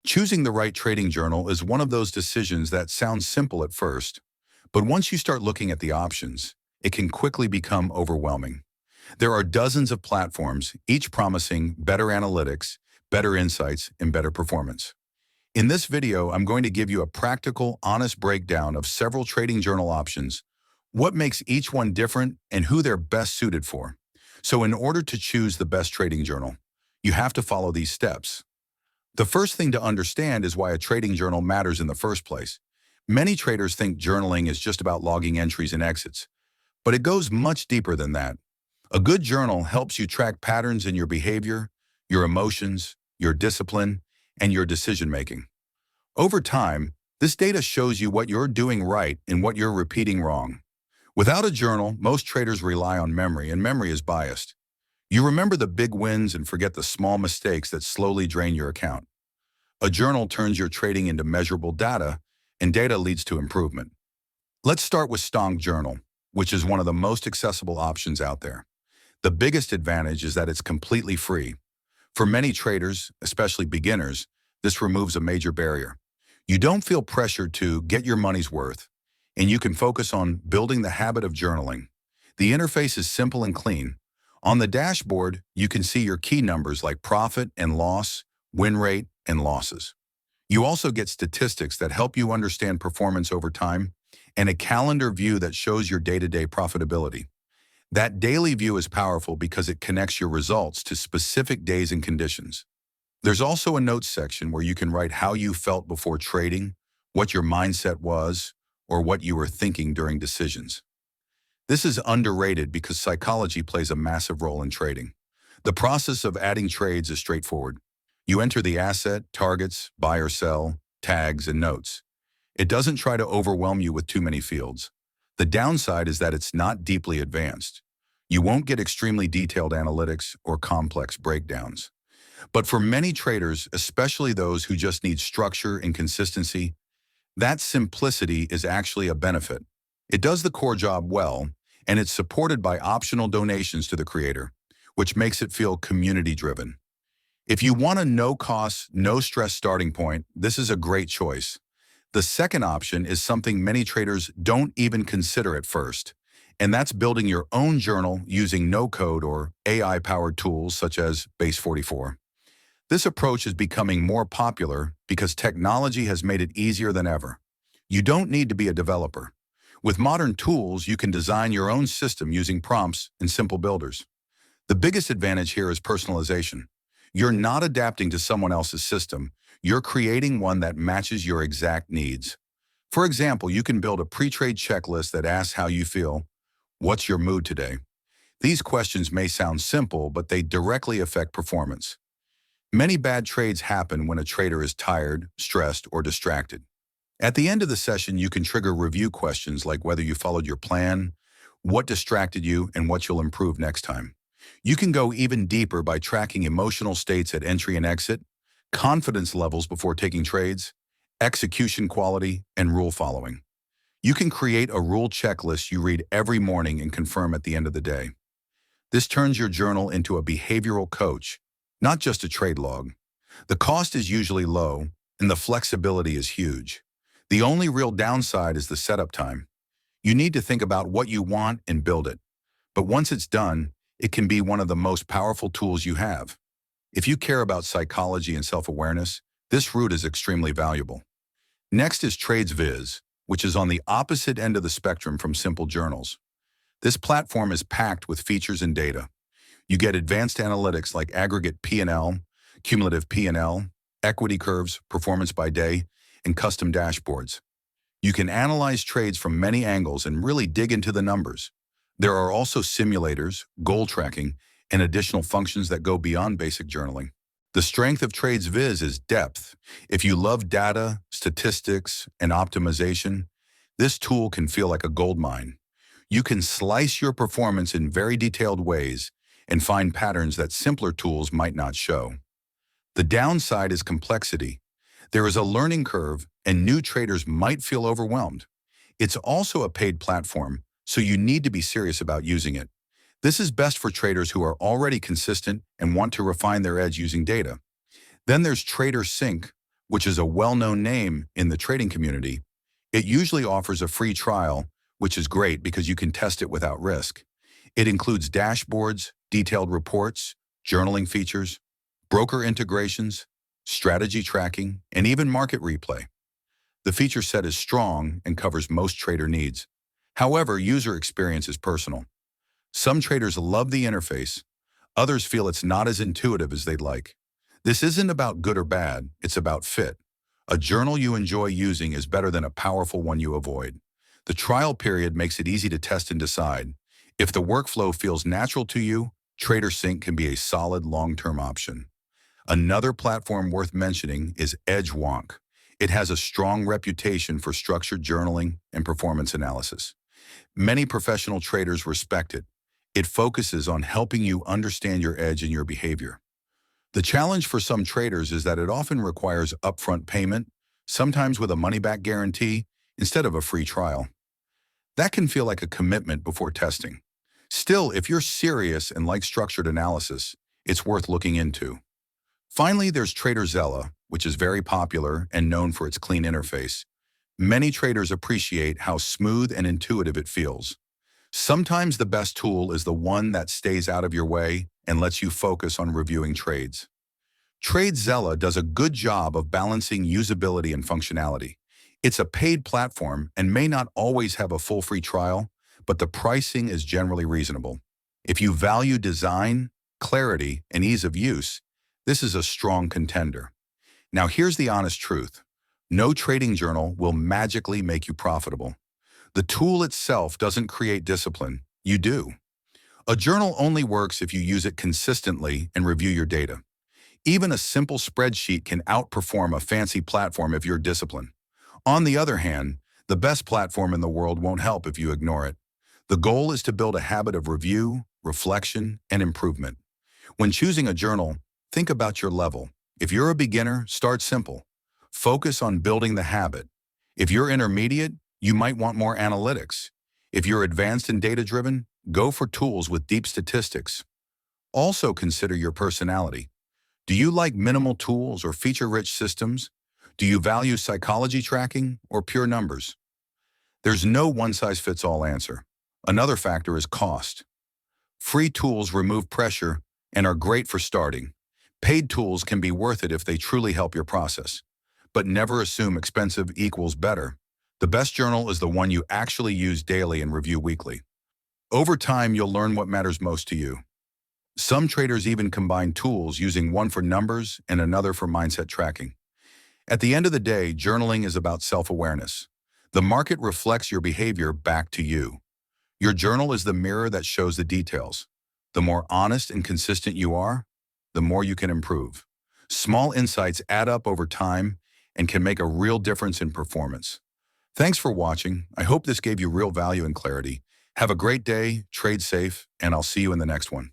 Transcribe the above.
Choosing the right trading journal is one of those decisions that sounds simple at first, but once you start looking at the options, it can quickly become overwhelming. There are dozens of platforms, each promising better analytics, better insights, and better performance. In this video, I'm going to give you a practical, honest breakdown of several trading journal options, what makes each one different, and who they're best suited for. So in order to choose the best trading journal, you have to follow these steps. The first thing to understand is why a trading journal matters in the first place. Many traders think journaling is just about logging entries and exits, but it goes much deeper than that. A good journal helps you track patterns in your behavior, your emotions, your discipline, and your decision-making. Over time, this data shows you what you're doing right and what you're repeating wrong. Without a journal, most traders rely on memory, and memory is biased. You remember the big wins and forget the small mistakes that slowly drain your account. A journal turns your trading into measurable data, and data leads to improvement. Let's start with Stonk Journal, which is one of the most accessible options out there. The biggest advantage is that it's completely free. For many traders, especially beginners, this removes a major barrier. You don't feel pressured to get your money's worth, and you can focus on building the habit of journaling. The interface is simple and clean. On the dashboard, you can see your key numbers like profit and loss, win rate, and losses. You also get statistics that help you understand performance over time, and a calendar view that shows your day-to-day profitability. That daily view is powerful because it connects your results to specific days and conditions. There's also a notes section where you can write how you felt before trading, what your mindset was, or what you were thinking during decisions. This is underrated because psychology plays a massive role in trading. The process of adding trades is straightforward. You enter the asset, targets, buy or sell, tags, and notes. It doesn't try to overwhelm you with too many fields. The downside is that it's not deeply advanced. You won't get extremely detailed analytics or complex breakdowns. But for many traders, especially those who just need structure and consistency, that simplicity is actually a benefit. It does the core job well, and it's supported by optional donations to the creator, which makes it feel community-driven. If you want a no-cost, no-stress starting point, this is a great choice. The second option is something many traders don't even consider at first, and that's building your own journal using no-code or AI-powered tools such as Base44. This approach is becoming more popular because technology has made it easier than ever. You don't need to be a developer. With modern tools, you can design your own system using prompts and simple builders. The biggest advantage here is personalization. You're not adapting to someone else's system. You're creating one that matches your exact needs. For example, you can build a pre-trade checklist that asks how you feel. What's your mood today? These questions may sound simple, but they directly affect performance. Many bad trades happen when a trader is tired, stressed, or distracted. At the end of the session, you can trigger review questions like whether you followed your plan, what distracted you, and what you'll improve next time. You can go even deeper by tracking emotional states at entry and exit, confidence levels before taking trades, execution quality, and rule following. You can create a rule checklist you read every morning and confirm at the end of the day. This turns your journal into a behavioral coach, not just a trade log. The cost is usually low, and the flexibility is huge. The only real downside is the setup time. You need to think about what you want and build it. But once it's done, it can be one of the most powerful tools you have. If you care about psychology and self-awareness, this route is extremely valuable. Next is Tradesviz, which is on the opposite end of the spectrum from simple journals. This platform is packed with features and data. You get advanced analytics like aggregate P&L, cumulative P&L, equity curves, performance by day, and custom dashboards. You can analyze trades from many angles and really dig into the numbers. There are also simulators, goal tracking, and additional functions that go beyond basic journaling. The strength of Tradesviz is depth. If you love data, statistics, and optimization, this tool can feel like a goldmine. You can slice your performance in very detailed ways and find patterns that simpler tools might not show. The downside is complexity. There is a learning curve, and new traders might feel overwhelmed. It's also a paid platform, so you need to be serious about using it. This is best for traders who are already consistent and want to refine their edge using data. Then there's Tradersync, which is a well-known name in the trading community. It usually offers a free trial, which is great because you can test it without risk. It includes dashboards, detailed reports, journaling features, broker integrations, strategy tracking, and even market replay. The feature set is strong and covers most trader needs. However, user experience is personal. Some traders love the interface, others feel it's not as intuitive as they'd like. This isn't about good or bad, it's about fit. A journal you enjoy using is better than a powerful one you avoid. The trial period makes it easy to test and decide. If the workflow feels natural to you, Tradersync can be a solid long-term option. Another platform worth mentioning is Edgewonk. It has a strong reputation for structured journaling and performance analysis. Many professional traders respect it. It focuses on helping you understand your edge and your behavior. The challenge for some traders is that it often requires upfront payment, sometimes with a money-back guarantee, instead of a free trial. That can feel like a commitment before testing. Still, if you're serious and like structured analysis, it's worth looking into. Finally, there's Traderzella, which is very popular and known for its clean interface. Many traders appreciate how smooth and intuitive it feels. Sometimes the best tool is the one that stays out of your way and lets you focus on reviewing trades. Tradezella does a good job of balancing usability and functionality. It's a paid platform and may not always have a full free trial, but the pricing is generally reasonable. If you value design, clarity, and ease of use, this is a strong contender. Now here's the honest truth. No trading journal will magically make you profitable. The tool itself doesn't create discipline, you do. A journal only works if you use it consistently and review your data. Even a simple spreadsheet can outperform a fancy platform if you're disciplined. On the other hand, the best platform in the world won't help if you ignore it. The goal is to build a habit of review, reflection, and improvement. When choosing a journal, think about your level. If you're a beginner, start simple. Focus on building the habit. If you're intermediate, you might want more analytics. If you're advanced and data-driven, go for tools with deep statistics. Also consider your personality. Do you like minimal tools or feature-rich systems? Do you value psychology tracking or pure numbers? There's no one-size-fits-all answer. Another factor is cost. Free tools remove pressure and are great for starting. Paid tools can be worth it if they truly help your process. But never assume expensive equals better. The best journal is the one you actually use daily and review weekly. Over time, you'll learn what matters most to you. Some traders even combine tools, using one for numbers and another for mindset tracking. At the end of the day, journaling is about self-awareness. The market reflects your behavior back to you. Your journal is the mirror that shows the details. The more honest and consistent you are, the more you can improve. Small insights add up over time and can make a real difference in performance. Thanks for watching. I hope this gave you real value and clarity. Have a great day, trade safe, and I'll see you in the next one.